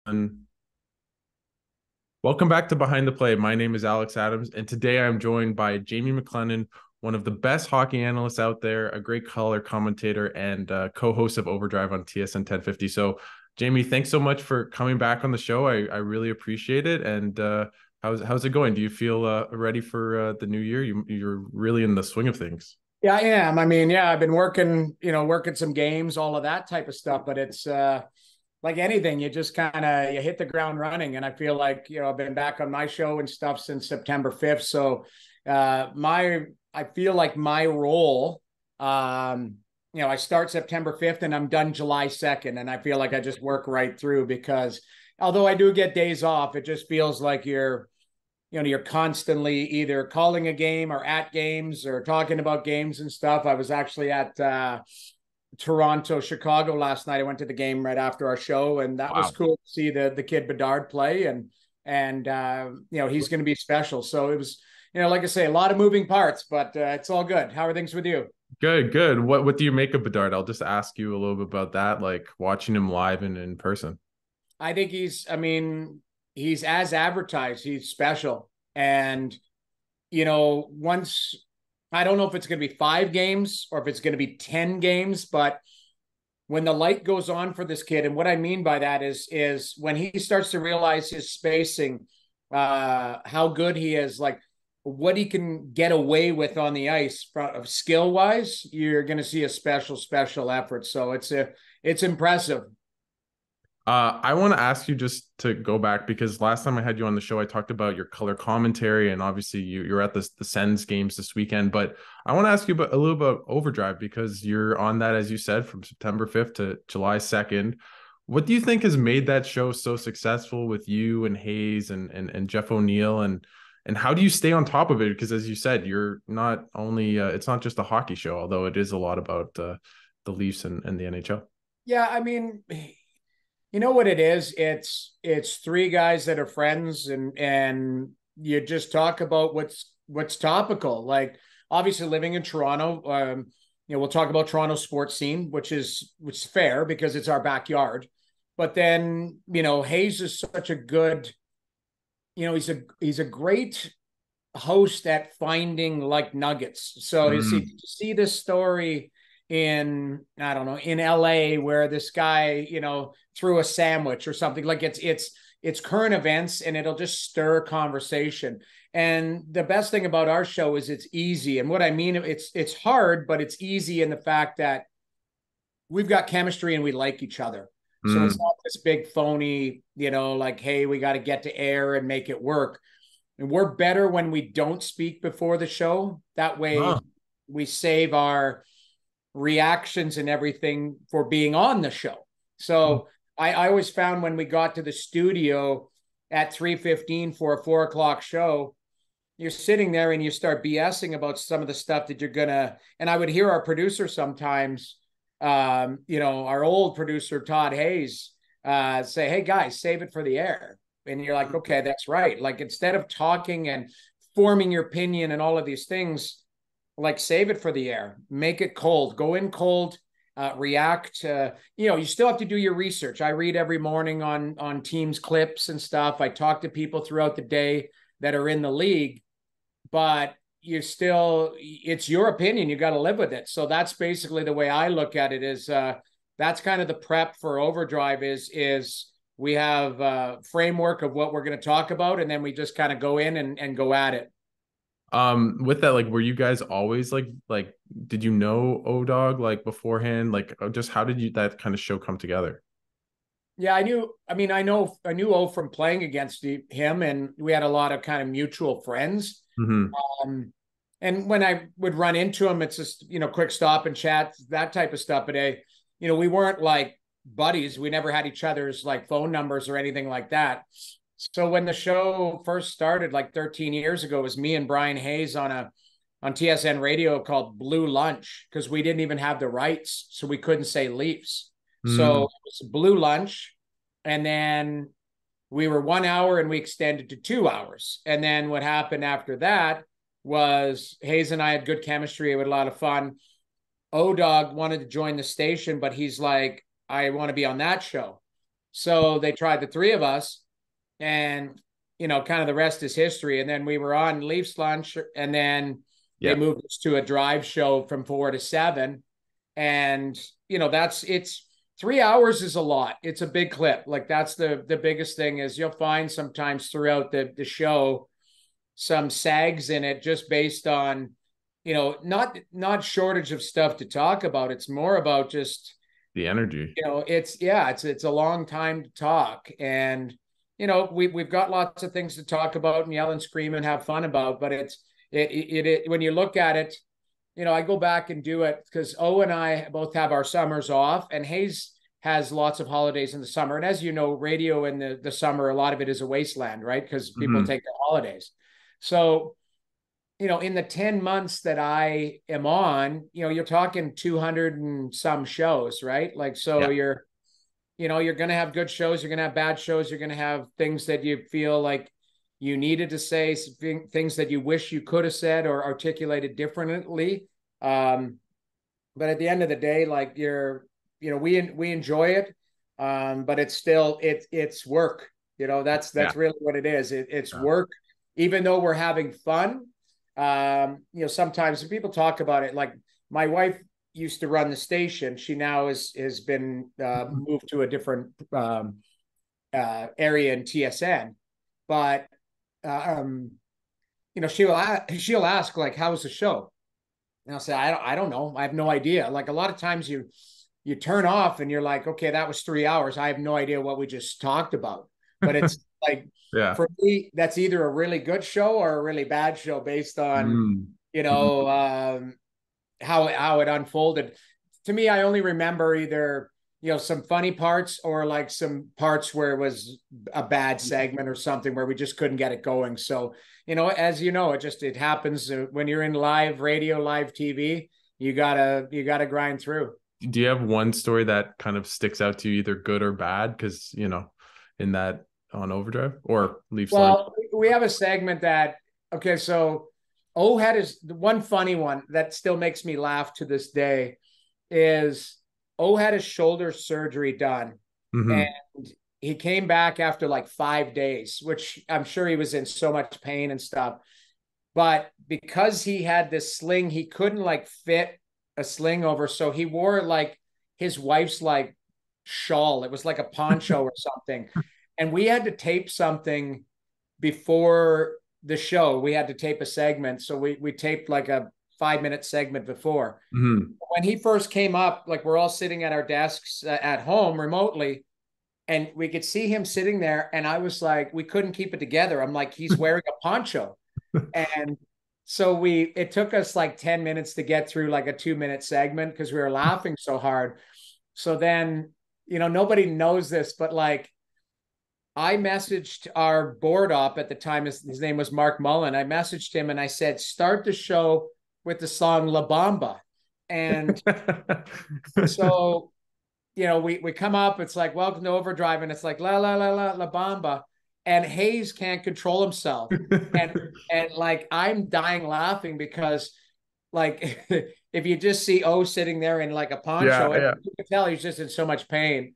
Welcome back to Behind the Play. My name is Alex Adams, and today I'm joined by Jamie McLennan, one of the best hockey analysts out there, a great color commentator, and co-host of Overdrive on TSN 1050. So, Jamie, thanks so much for coming back on the show. I really appreciate it. And how's it going? Do you feel ready for the new year? You're really in the swing of things. Yeah, I am. I mean, yeah, I've been working some games, all of that type of stuff, but it's like anything, you just kind of you hit the ground running. And I feel like, I've been back on my show and stuff since September 5th. So I feel like my role, I start September 5th and I'm done July 2nd. And I feel like I just work right through because although I do get days off, it just feels like you're constantly either calling a game or at games or talking about games and stuff. I was actually at Toronto, Chicago last night. I went to the game right after our show, and that was Wow. cool to see the kid Bedard play, and he's going to be special. So it was, like I say, a lot of moving parts, but it's all good. How are things with you? Good, good. What do you make of Bedard? I'll just ask you a little bit about that, like watching him live and in person. I think he's as advertised. He's special. And, once I don't know if it's going to be 5 games or if it's going to be 10 games, but when the light goes on for this kid, and what I mean by that is when he starts to realize his spacing, how good he is, like what he can get away with on the ice skill wise, you're going to see a special effort. So it's impressive. I want to ask you just to go back because last time I had you on the show, I talked about your color commentary, and obviously you're at the Sens games this weekend. But I want to ask you about a little about Overdrive because you're on that, as you said, from September 5th to July 2nd. What do you think has made that show so successful with you and Hayes and Jeff O'Neill, and how do you stay on top of it? Because as you said, you're not only it's not just a hockey show, although it is a lot about the Leafs and the NHL. Yeah, I mean, you know what it is? It's three guys that are friends, and you just talk about what's topical. Like obviously living in Toronto, we'll talk about Toronto sports scene, which is fair because it's our backyard. But then Hayes is such a good, he's a great host at finding like nuggets. So you see this story in, I don't know, in LA where this guy, threw a sandwich or something. Like it's current events, and it'll just stir conversation. And the best thing about our show is it's easy. And what I mean, it's hard, but it's easy in the fact that we've got chemistry and we like each other. So it's not this big phony, like, hey, we got to get to air and make it work. And we're better when we don't speak before the show. That way we save our reactions and everything for being on the show. So I always found when we got to the studio at 3:15 for a 4 o'clock show, you're sitting there and you start BSing about some of the stuff that you're gonna. And I would hear our producer sometimes, our old producer Todd Hayes, say, "Hey guys, save it for the air." And you're like, "Okay, that's right." Like instead of talking and forming your opinion and all of these things, like save it for the air, make it cold, go in cold, react. You still have to do your research. I read every morning on teams clips and stuff. I talk to people throughout the day that are in the league, but it's your opinion. You got to live with it. So that's basically the way I look at it. Is that's kind of the prep for Overdrive. Is we have a framework of what we're going to talk about, and then we just kind of go in and go at it. With that, like, were you guys always like did you know O-Dog like beforehand? Like, just how did that kind of show come together? Yeah, I knew. I mean, I knew O from playing against him, and we had a lot of kind of mutual friends. Um, and when I would run into him, it's just quick stop and chat, that type of stuff. But we weren't like buddies. We never had each other's like phone numbers or anything like that. So when the show first started, like 13 years ago, it was me and Bryan Hayes on TSN radio called Blue Lunch because we didn't even have the rights, so we couldn't say Leafs. So it was Blue Lunch, and then we were 1 hour and we extended to 2 hours. And then what happened after that was Hayes and I had good chemistry. We had a lot of fun. O-Dog wanted to join the station, but he's like, I want to be on that show. So they tried the three of us, and, kind of the rest is history. And then we were on Leafs lunch, and then they moved us to a drive show from 4 to 7. And, it's 3 hours is a lot. It's a big clip. Like, that's the biggest thing is you'll find sometimes throughout the show some sags in it just based on, not shortage of stuff to talk about. It's more about just the energy. It's a long time to talk. And, we've got lots of things to talk about and yell and scream and have fun about, but it when you look at it, I go back and do it because O and I both have our summers off, and Hayes has lots of holidays in the summer. And as you know, radio in the summer, a lot of it is a wasteland, right? Because people take their holidays. So, in the 10 months that I am on, you're talking 200 and some shows, right? Like, so you're going to have good shows. You're going to have bad shows. You're going to have things that you feel like you needed to say, things that you wish you could have said or articulated differently. But at the end of the day, like we enjoy it. But it's still, it's work, that's really what it is. It's work, even though we're having fun. Sometimes people talk about it, like my wife used to run the station. She now has been moved to a different area in TSN, but she'll ask like, "How was the show?" And I'll say, "I don't know. I have no idea." Like a lot of times you turn off and you're like, "Okay, that was 3 hours. I have no idea what we just talked about." But it's like, for me, that's either a really good show or a really bad show based on how it unfolded. To me, I only remember either some funny parts or like some parts where it was a bad segment or something where we just couldn't get it going. So, as it happens when you're in live radio, live TV, you gotta grind through. Do you have one story that kind of sticks out to you, either good or bad? Because, in that on Overdrive or Leafs? Well, we have a segment that, okay, so O had the one funny one that still makes me laugh to this day is O had his shoulder surgery done, and he came back after like 5 days, which I'm sure he was in so much pain and stuff. But because he had this sling, he couldn't like fit a sling over. So he wore like his wife's like shawl. It was like a poncho or something. And we had to tape something before the show. We had to tape a segment. So we taped like a 5-minute segment before. When he first came up, like we're all sitting at our desks at home remotely, and we could see him sitting there. And I was like, we couldn't keep it together. I'm like, he's wearing a poncho. And so it took us like 10 minutes to get through like a 2-minute segment because we were laughing so hard. So then, nobody knows this, but like I messaged our board op at the time, his name was Mark Mullen. I messaged him and I said, start the show with the song La Bamba. And so, we come up, it's like, welcome to Overdrive. And it's like, la, la, la, la, La Bamba. And Hayes can't control himself. and like, I'm dying laughing because like, if you just see O sitting there in like a poncho, you can tell he's just in so much pain.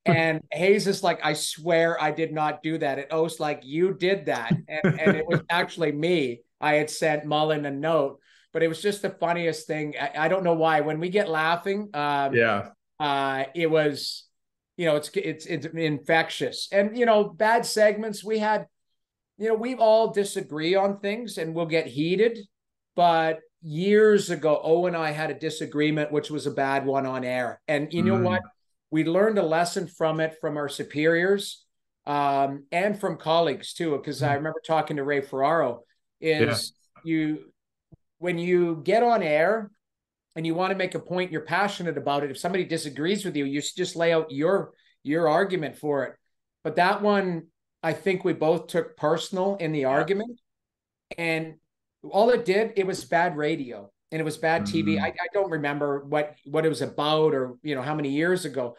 And Hayes is like, I swear I did not do that. And O's like, you did that. And it was actually me. I had sent Mullen a note, but it was just the funniest thing. I don't know why. When we get laughing, it was, it's infectious. And, bad segments we had, we all disagree on things and we'll get heated. But years ago, O and I had a disagreement, which was a bad one on air. And you know what? We learned a lesson from it, from our superiors and from colleagues too. Because I remember talking to Ray Ferraro when you get on air and you want to make a point, you're passionate about it. If somebody disagrees with you, you just lay out your argument for it. But that one, I think we both took personal in the argument, and all it did, it was bad radio. And it was bad TV. I don't remember what it was about or, how many years ago.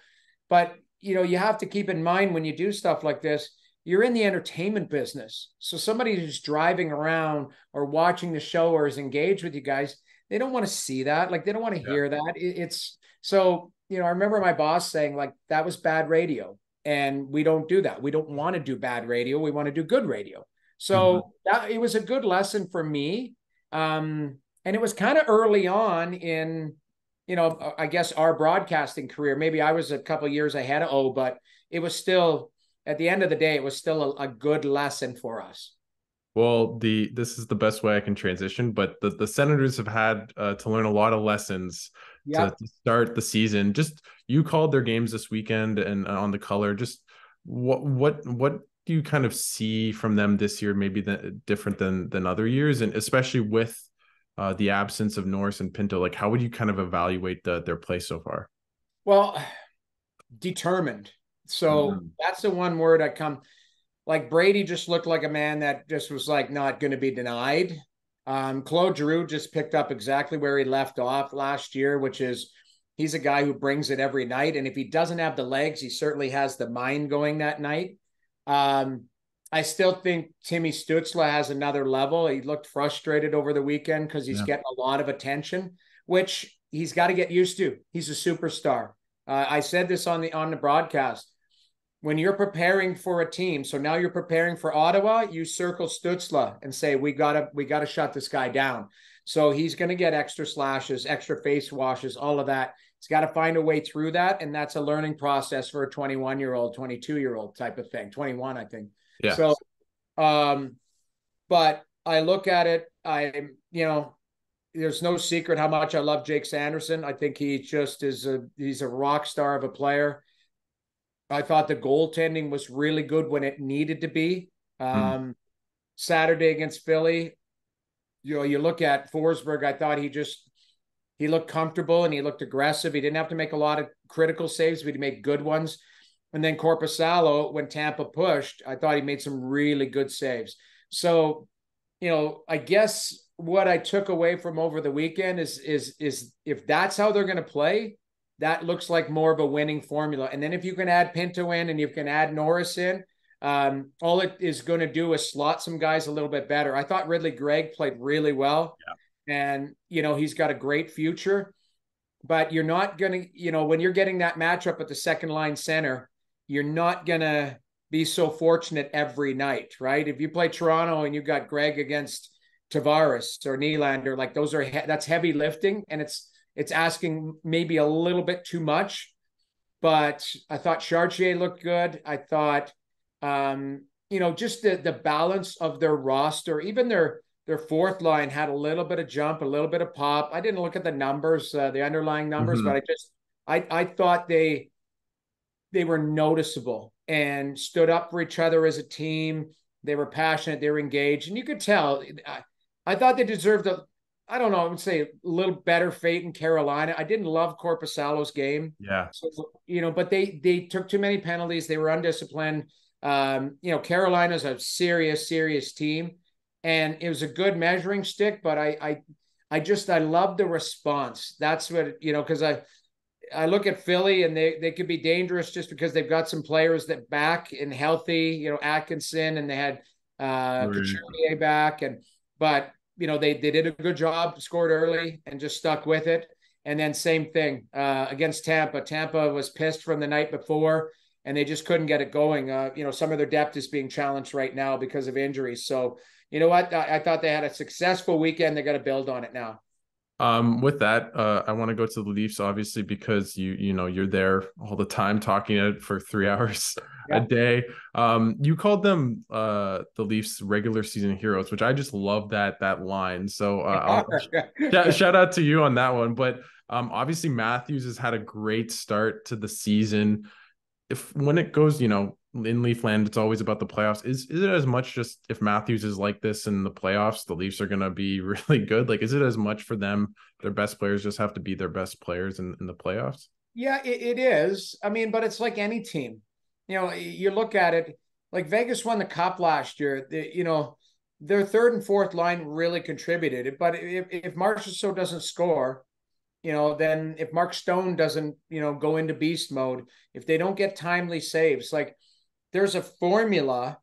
But, you have to keep in mind when you do stuff like this, you're in the entertainment business. So somebody who's driving around or watching the show or is engaged with you guys, they don't want to see that. Like, they don't want to hear that. It's so, I remember my boss saying like, that was bad radio. And we don't do that. We don't want to do bad radio. We want to do good radio. So it was a good lesson for me. And it was kind of early on in, I guess our broadcasting career. Maybe I was a couple of years ahead of but it was still, at the end of the day, it was still a good lesson for us. Well, this is the best way I can transition, but the Senators have had to learn a lot of lessons to start the season. Just you called their games this weekend and on the color. Just what do you kind of see from them this year? Maybe different than other years, and especially with the absence of Norris and Pinto. Like, how would you kind of evaluate their play so far? Well, determined. So that's the one word I come. Like Brady just looked like a man that just was like not going to be denied. Claude Giroux just picked up exactly where he left off last year, which is he's a guy who brings it every night. And if he doesn't have the legs, he certainly has the mind going that night. I still think Timmy Stützle has another level. He looked frustrated over the weekend because he's getting a lot of attention, which he's got to get used to. He's a superstar. I said this on the broadcast. When you're preparing for a team, so now you're preparing for Ottawa, you circle Stützle and say, we gotta shut this guy down. So he's going to get extra slashes, extra face washes, all of that. He's got to find a way through that. And that's a learning process for a 21-year-old, 22-year-old type of thing. 21, I think. Yeah. So, but I look at it, there's no secret how much I love Jake Sanderson. I think he just he's a rock star of a player. I thought the goaltending was really good when it needed to be. Saturday against Philly, you look at Forsberg, I thought he looked comfortable and he looked aggressive. He didn't have to make a lot of critical saves, but he made good ones. And then Korpisalo, when Tampa pushed, I thought he made some really good saves. So, I guess what I took away from over the weekend is if that's how they're going to play, that looks like more of a winning formula. And then if you can add Pinto in and you can add Norris in, all it is going to do is slot some guys a little bit better. I thought Ridley Gregg played really well. Yeah. And, he's got a great future. But you're not going to, when you're getting that matchup at the second line center, you're not going to be so fortunate every night, right? If you play Toronto and you got Gregg against Tavares or Nylander, like that's heavy lifting, and it's asking maybe a little bit too much. But I thought Chartier looked good. I thought, just the balance of their roster, even their fourth line had a little bit of jump, a little bit of pop. I didn't look at the numbers, the underlying numbers, but I thought they were noticeable and stood up for each other as a team. They were passionate. They were engaged. And you could tell, I thought they deserved I don't know, I would say a little better fate in Carolina. I didn't love Korpisalo's game. Yeah. So, but they took too many penalties. They were undisciplined. Carolina's a serious team. And it was a good measuring stick, but I love the response. That's what, because I look at Philly and they could be dangerous just because they've got some players that back and healthy, Atkinson, and they had Couturier back, but they did a good job, scored early and just stuck with it. And then same thing against Tampa. Tampa was pissed from the night before and they just couldn't get it going. Some of their depth is being challenged right now because of injuries. So, you know what? I thought they had a successful weekend. They got to build on it now. With that, I want to go to the Leafs, obviously, because you're there all the time talking it for 3 hours a day. You called them the Leafs regular season heroes, which I just love that line. So shout out to you on that one. But obviously Matthews has had a great start to the season. When it goes, in Leafland, it's always about the playoffs. Is it as much just if Matthews is like this in the playoffs, the Leafs are going to be really good? Like, is it as much for them? Their best players just have to be their best players in the playoffs? Yeah, it is. I mean, but it's like any team. You look at it, like Vegas won the Cup last year. Their third and fourth line really contributed. But if Marchessault doesn't score, then if Mark Stone doesn't, go into beast mode, if they don't get timely saves, like there's a formula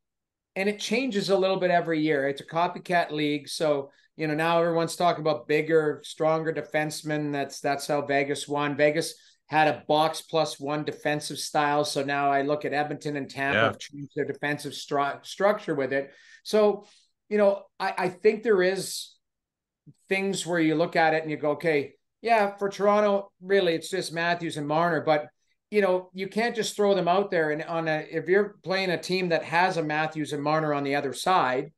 and it changes a little bit every year. It's a copycat league. So, now everyone's talking about bigger, stronger defensemen. That's how Vegas won. Vegas had a box plus one defensive style. So now I look at Edmonton and Tampa have changed their defensive structure with it. So, I think there is things where you look at it and you go, okay, yeah, for Toronto, really, it's just Matthews and Marner. But, you can't just throw them out there. And if you're playing a team that has a Matthews and Marner on the other side,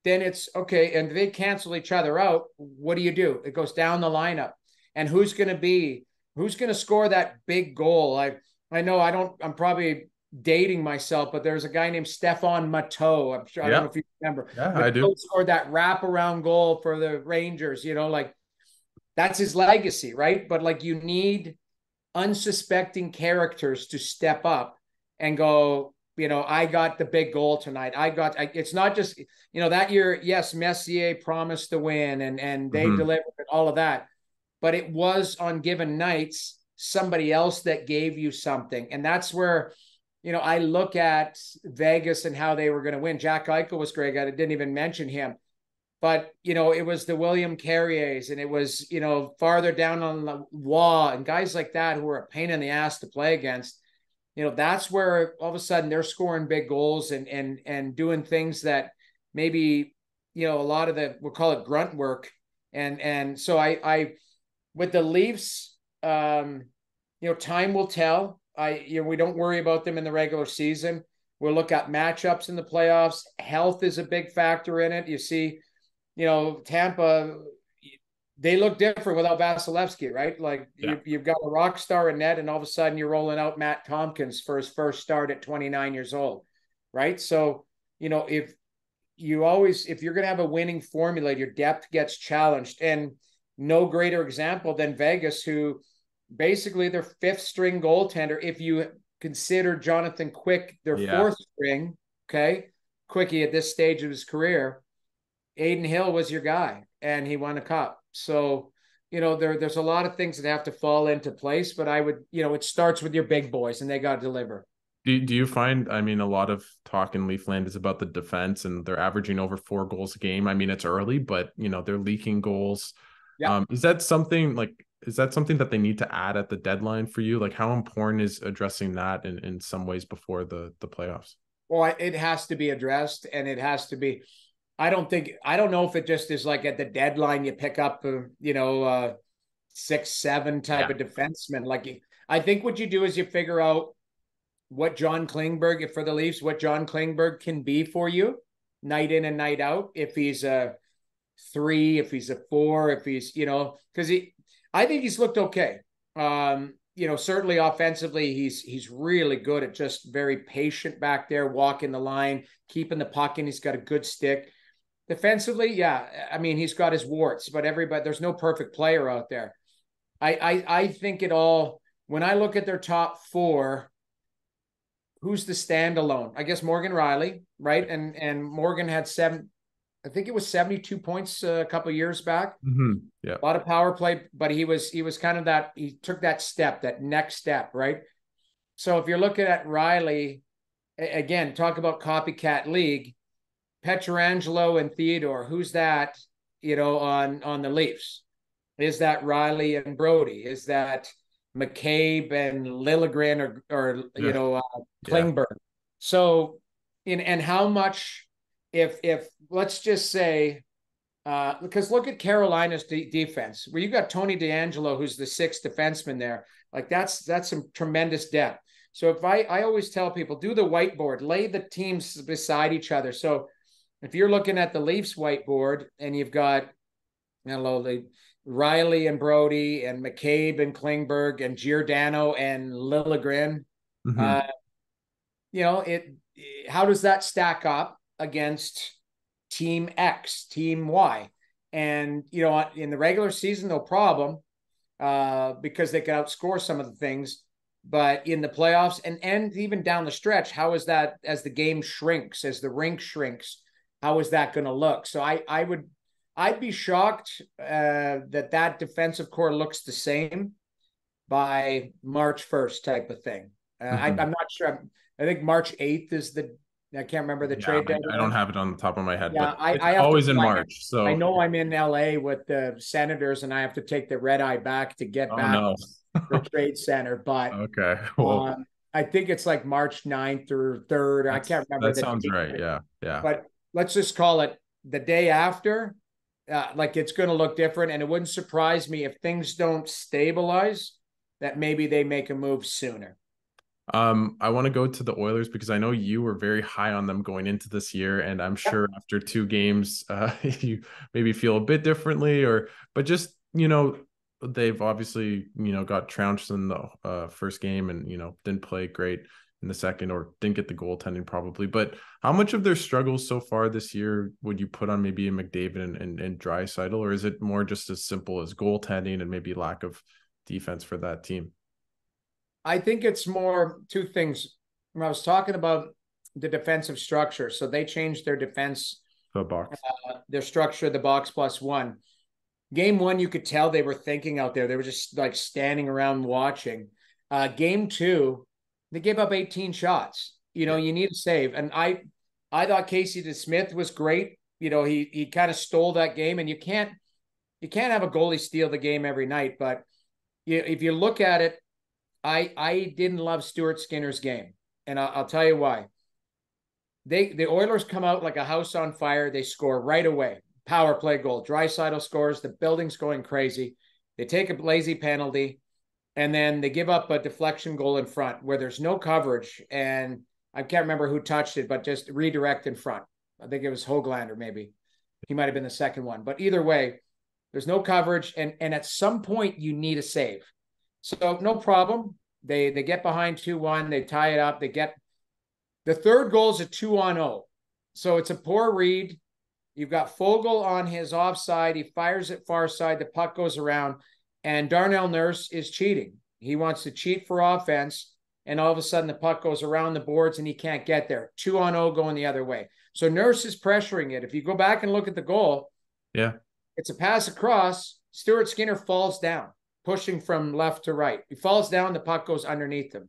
then it's okay. And they cancel each other out. What do? It goes down the lineup. And who's going to score that big goal? I know I'm probably dating myself, but there's a guy named Stephane Matteau. I'm sure, I don't know if you remember. Yeah, Matteau I do. scored that wraparound goal for the Rangers, that's his legacy, right? But you need unsuspecting characters to step up and go, I got the big goal tonight. It's not just, that year, yes, Messier promised to win and they delivered all of that. But it was on given nights somebody else that gave you something. And that's where, I look at Vegas and how they were going to win. Jack Eichel was great. I didn't even mention him. But, it was the William Carriers and it was, farther down on the wall and guys like that who were a pain in the ass to play against. That's where all of a sudden they're scoring big goals and doing things that maybe, a lot of we'll call it grunt work. And so I with the Leafs, time will tell. We don't worry about them in the regular season. We'll look at matchups in the playoffs. Health is a big factor in it. You see, Tampa, they look different without Vasilevsky, right? You've got a rock star in net, and all of a sudden you're rolling out Matt Tompkins for his first start at 29 years old, right? So, if you're going to have a winning formula, your depth gets challenged. And no greater example than Vegas, who basically their fifth string goaltender, if you consider Jonathan Quick their fourth string, okay, Quickie at this stage of his career, Aiden Hill was your guy and he won a cup. So, there's a lot of things that have to fall into place, but I would, it starts with your big boys and they got to deliver. Do you find, a lot of talk in Leafland is about the defense and they're averaging over 4 goals a game. It's early, but they're leaking goals. Yeah. Is that something that they need to add at the deadline for you? Like, how important is addressing that in some ways before the playoffs? Well, it has to be addressed, and it has to be. I don't know if it just is like at the deadline you pick up, 6-7 type of defenseman. Like, I think what you do is you figure out what John Klingberg, for the Leafs, what John Klingberg can be for you night in and night out. If he's a 3, if he's a 4, if he's, because I think he's looked okay. Certainly offensively, he's really good at just very patient back there, walking the line, keeping the puck in. He's got a good stick. Defensively, he's got his warts, but there's no perfect player out there. I think it all, when I look at their top 4, who's the standalone? I guess Morgan Riley, right? And Morgan had 72 points a couple of years back. Yeah. A lot of power play, but he was kind of he took that next step, right? So if you're looking at Riley, again, talk about copycat league, Pietrangelo and Theodore, who's that, on the Leafs? Is that Riley and Brody? Is that McCabe and Liljegren or Klingberg? Yeah. So, and how much, if let's just say, because look at Carolina's defense, where you've got Tony DeAngelo, who's the 6th defenseman there. Like that's some tremendous depth. So if I always tell people, do the whiteboard, lay the teams beside each other. So if you're looking at the Leafs whiteboard and you've got, Riley and Brody and McCabe and Klingberg and Giordano and Liljegren, how does that stack up against Team X, Team Y? And, in the regular season, no problem because they can outscore some of the things. But in the playoffs and even down the stretch, how is that as the game shrinks, as the rink shrinks? How is that going to look? So I'd be shocked that defensive core looks the same by March 1st type of thing. I'm not sure. I think March 8th is I can't remember the trade deadline. I don't have it on the top of my head. Yeah, but it's always in March. So I know I'm in LA with the Senators and I have to take the red eye back to get back. No. for Trade Center, but Okay. Well, I think it's like March 9th or 3rd. I can't remember that the sounds date, right. Yeah. Yeah. but let's just call it the day after. Like it's going to look different, and it wouldn't surprise me if things don't stabilize that maybe they make a move sooner. I want to go to the Oilers because I know you were very high on them going into this year, and I'm Yep. sure after 2 games, you maybe feel a bit differently, but just they've obviously got trounced in the first game, and didn't play great in the second, or didn't get the goaltending probably. But how much of their struggles so far this year would you put on maybe a McDavid and Draisaitl, or is it more just as simple as goaltending and maybe lack of defense for that team? I think it's more two things. When I was talking about the defensive structure, so they changed their defense, The box. their structure, the box plus one. Game one, you could tell they were thinking out there. They were just like standing around watching. Game two, they gave up 18 shots. Yeah. You need a save. And I thought Casey DeSmith was great. He kind of stole that game, and you can't have a goalie steal the game every night. But if you look at it, I didn't love Stuart Skinner's game, and I'll tell you why. The Oilers come out like a house on fire. They score right away. Power play goal. Draisaitl scores. The building's going crazy. They take a lazy penalty, and then they give up a deflection goal in front where there's no coverage. And I can't remember who touched it, but just redirect in front. I think it was Hoglander, maybe. He might have been the second one. But either way, there's no coverage. And at some point, you need a save. So no problem. They get behind 2-1. They tie it up. They get the third goal is a 2-0. So it's a poor read. You've got Fogle on his offside. He fires it far side. The puck goes around, and Darnell Nurse is cheating. He wants to cheat for offense, and all of a sudden the puck goes around the boards and he can't get there. 2-0 going the other way. So Nurse is pressuring it. If you go back and look at the goal, Yeah. it's a pass across. Stuart Skinner falls down, pushing from left to right. He falls down. The puck goes underneath him.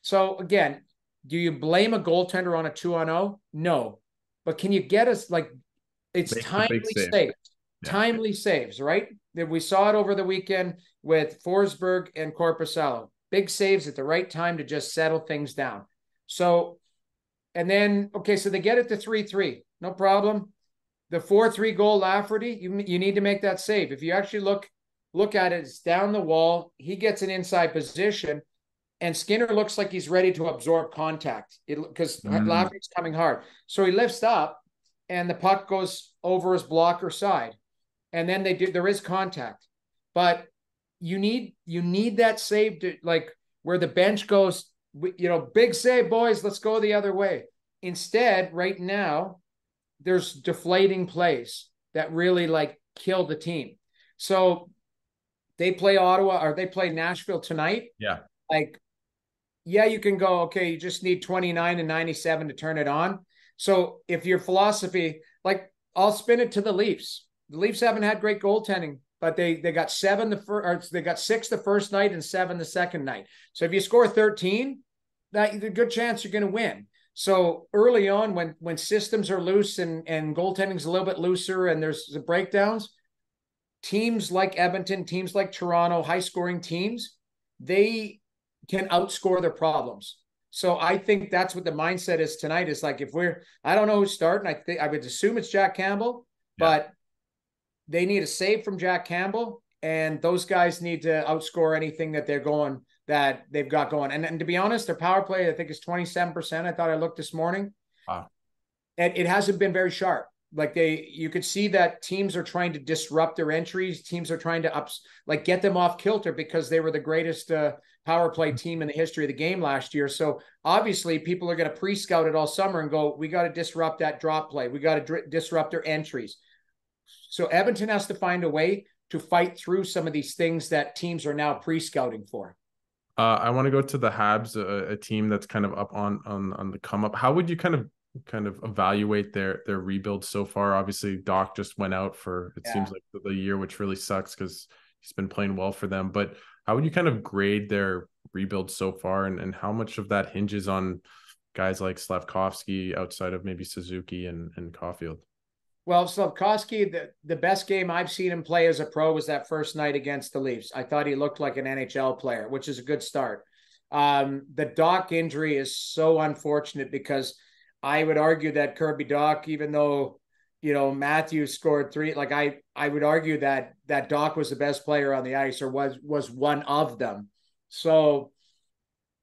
So again, do you blame a goaltender on a 2-0? No. But can you get us like it's Make the big timely save. saves? Yeah. Timely saves, right? We saw it over the weekend with Forsberg and Korpisalo. Big saves at the right time to just settle things down. So, and then, okay, so they get it to 3-3. No problem. The 4-3 goal, Lafferty, you need to make that save. If you actually look at it, it's down the wall. He gets an inside position, and Skinner looks like he's ready to absorb contact because Lafferty's coming hard. So he lifts up, and the puck goes over his blocker side. And then there is contact. But you need that save to like where the bench goes, big save, boys, let's go the other way. Instead, right now, there's deflating plays that really like kill the team. So they play Ottawa or they play Nashville tonight. Yeah. Like, yeah, you can go, okay, you just need 29 and 97 to turn it on. So if your philosophy, like I'll spin it to the Leafs. The Leafs haven't had great goaltending, but they got they got 6 the first night and 7 the second night. So if you score 13, that's a good chance you're going to win. So early on, when systems are loose and goaltending's a little bit looser and there's the breakdowns, teams like Edmonton, teams like Toronto, high scoring teams, they can outscore their problems. So I think that's what the mindset is tonight. Is like I don't know who's starting. I would assume it's Jack Campbell, but they need a save from Jack Campbell, and those guys need to outscore anything that they've got going. And to be honest, their power play I think is 27%. I thought I looked this morning. Wow. And it hasn't been very sharp. Like you could see that teams are trying to disrupt their entries. Teams are trying to get them off kilter because they were the greatest power play team in the history of the game last year. So obviously people are going to pre-scout it all summer and go, we got to disrupt that drop play. We got to disrupt their entries. So Edmonton has to find a way to fight through some of these things that teams are now pre-scouting for. I want to go to the Habs, a team that's kind of up on the come up. How would you kind of evaluate their rebuild so far? Obviously, Doc just went out for seems like the year, which really sucks because he's been playing well for them. But how would you kind of grade their rebuild so far, and how much of that hinges on guys like Slavkovsky outside of maybe Suzuki and Caulfield? Well, Slafkovsky, the best game I've seen him play as a pro was that first night against the Leafs. I thought he looked like an NHL player, which is a good start. The Dach injury is so unfortunate because I would argue that Kirby Dach, even though Matthews scored three, like I would argue that Dach was the best player on the ice, or was one of them. So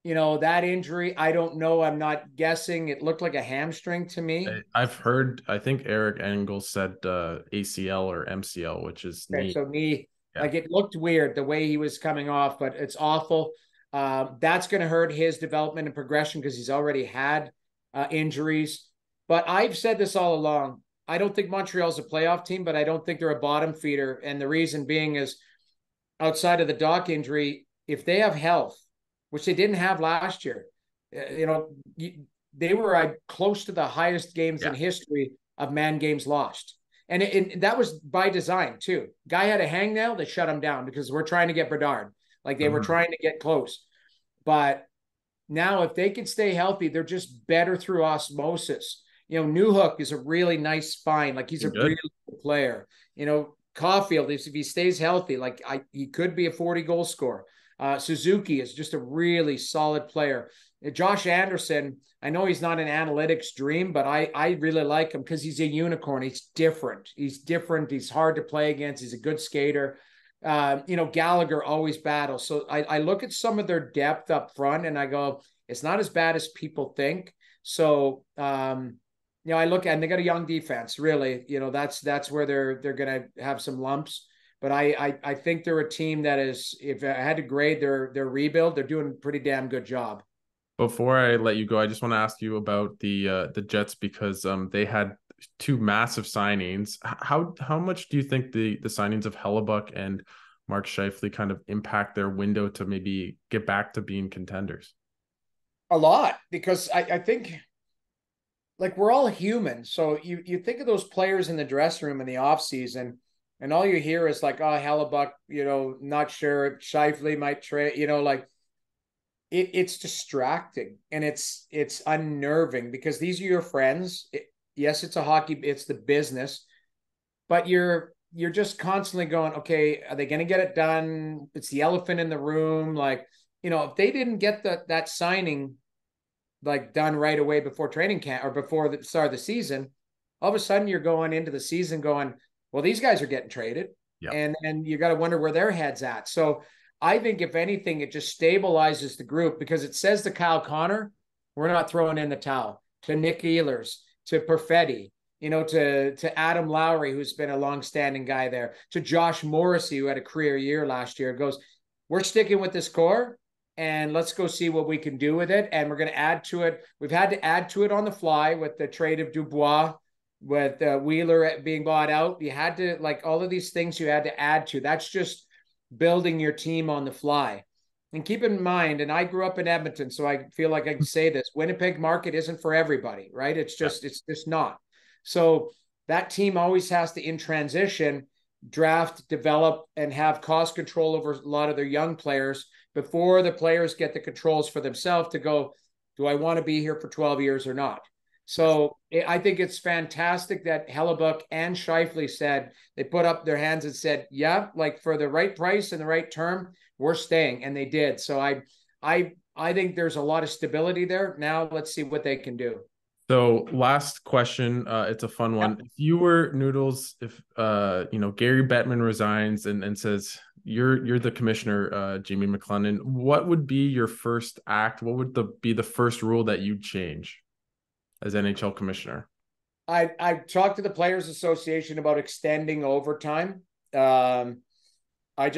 that injury, I don't know. I'm not guessing. It looked like a hamstring to me. I've heard, I think Eric Engel said ACL or MCL, which is Okay, knee. so knee, Yeah. like it looked weird the way he was coming off, but it's awful. That's going to hurt his development and progression because he's already had injuries. But I've said this all along. I don't think Montreal's a playoff team, but I don't think they're a bottom feeder. And the reason being is outside of the Dach injury, if they have health, which they didn't have last year, they were close to the highest games in history of man games lost. And that was by design too. Guy had a hangnail, they shut him down because we're trying to get Bedard. Like they were trying to get close. But now if they can stay healthy, they're just better through osmosis. Newhook is a really nice find. Like he's a really good player. Caulfield, if he stays healthy, he could be a 40-goal scorer. Suzuki is just a really solid player. Josh Anderson, I know he's not an analytics dream, but I really like him because he's a unicorn. He's different. He's hard to play against. He's a good skater. Gallagher always battles. So I look at some of their depth up front and I go, it's not as bad as people think. So, I look and they got a young defense, really. That's where they're going to have some lumps. But I think they're a team that is, if I had to grade their rebuild, they're doing a pretty damn good job. Before I let you go, I just want to ask you about the Jets because they had two massive signings. How much do you think the signings of Hellebuyck and Mark Scheifele kind of impact their window to maybe get back to being contenders? A lot, because I think like we're all human. So you think of those players in the dressing room in the off season, and all you hear is like, oh, Hellebuyck, not sure. Scheifele might trade, like it's distracting and it's unnerving because these are your friends. Yes, it's a hockey, it's the business, but you're just constantly going, okay, are they going to get it done? It's the elephant in the room. Like, if they didn't get that signing like done right away before training camp or before the start of the season, all of a sudden you're going into the season going, well, these guys are getting traded. And you got to wonder where their head's at. So I think if anything, it just stabilizes the group because it says to Kyle Connor, we're not throwing in the towel. To Nick Ehlers, to Perfetti, to Adam Lowry, who's been a longstanding guy there, to Josh Morrissey, who had a career year last year, goes, we're sticking with this core and let's go see what we can do with it. And we're going to add to it. We've had to add to it on the fly with the trade of Dubois, with Wheeler being bought out. You had to, like, all of these things you had to add to. That's just building your team on the fly. And keep in mind, and I grew up in Edmonton, so I feel like I can say this, Winnipeg market isn't for everybody, right? It's just not. So that team always has to, in transition, draft, develop, and have cost control over a lot of their young players before the players get the controls for themselves to go, do I want to be here for 12 years or not? So I think it's fantastic that Hellebuyck and Scheifele said, they put up their hands and said, yeah, like for the right price and the right term, we're staying. And they did. So I think there's a lot of stability there. Now let's see what they can do. So last question, it's a fun one. If you were Noodles, if Gary Bettman resigns and says you're the commissioner, Jamie McLennan, what would be your first act? What would be the first rule that you'd change as NHL commissioner? I talked to the Players Association about extending overtime. You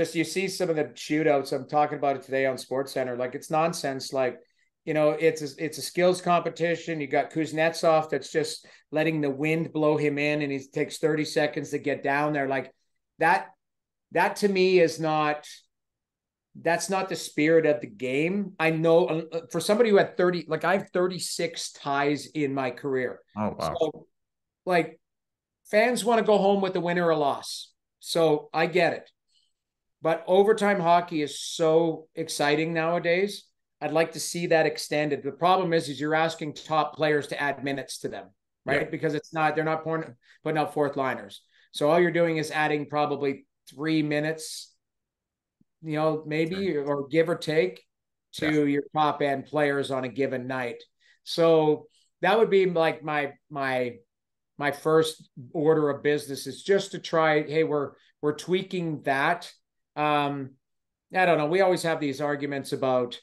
see some of the shootouts. I'm talking about it today on SportsCenter. Like, it's nonsense. Like, it's a skills competition. You got Kuznetsov that's just letting the wind blow him in, and he takes 30 seconds to get down there. Like that to me is not. That's not the spirit of the game. I know for somebody who had 30, like I have 36 ties in my career. Oh, wow. So, like, fans want to go home with a win or a loss. So I get it. But overtime hockey is so exciting nowadays. I'd like to see that extended. The problem is you're asking top players to add minutes to them. right? Yeah. Because they're not putting out fourth liners. So all you're doing is adding probably 3 minutes, maybe, Sure. or give or take, Yeah. to your top end players on a given night. So that would be like my first order of business, is just to try, hey, we're tweaking that. I don't know. We always have these arguments about,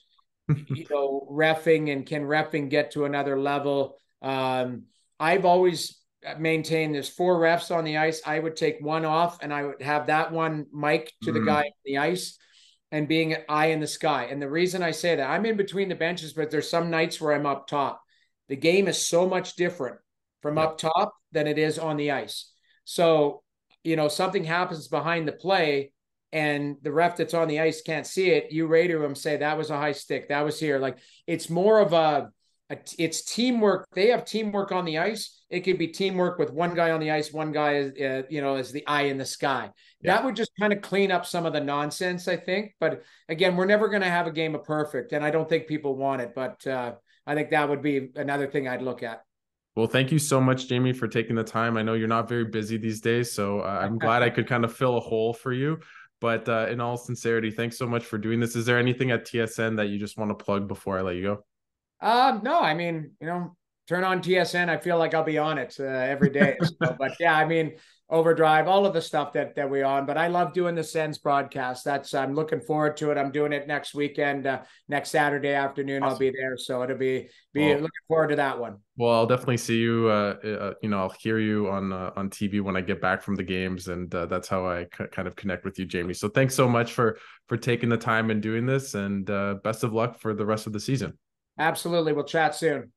reffing, and can reffing get to another level. I've always maintained there's 4 refs on the ice. I would take one off, and I would have that one mic to the guy on the ice, and being an eye in the sky. And the reason I say that, I'm in between the benches, but there's some nights where I'm up top. The game is so much different from Yeah. up top than it is on the ice. So, something happens behind the play, and the ref that's on the ice can't see it. You radio him, say, that was a high stick, that was here. Like, it's more of it's teamwork. They have teamwork on the ice. It could be teamwork with one guy on the ice, one guy is, is the eye in the sky. Yeah. That would just kind of clean up some of the nonsense, I think. But again, we're never going to have a game of perfect, and I don't think people want it. But I think that would be another thing I'd look at. Well, thank you so much, Jamie, for taking the time. I know you're not very busy these days, so I'm glad I could kind of fill a hole for you. But in all sincerity, thanks so much for doing this. Is there anything at TSN that you just want to plug before I let you go? No, I mean, turn on TSN. I feel like I'll be on it every day. So, but yeah, I mean, Overdrive, all of the stuff that we're on. But I love doing the Sens broadcast. I'm looking forward to it. I'm doing it next weekend, next Saturday afternoon. Awesome. I'll be there, so it'll be looking forward to that one. Well, I'll definitely see you. I'll hear you on TV when I get back from the games, and that's how I kind of connect with you, Jamie. So thanks so much for taking the time and doing this, and best of luck for the rest of the season. Absolutely. We'll chat soon.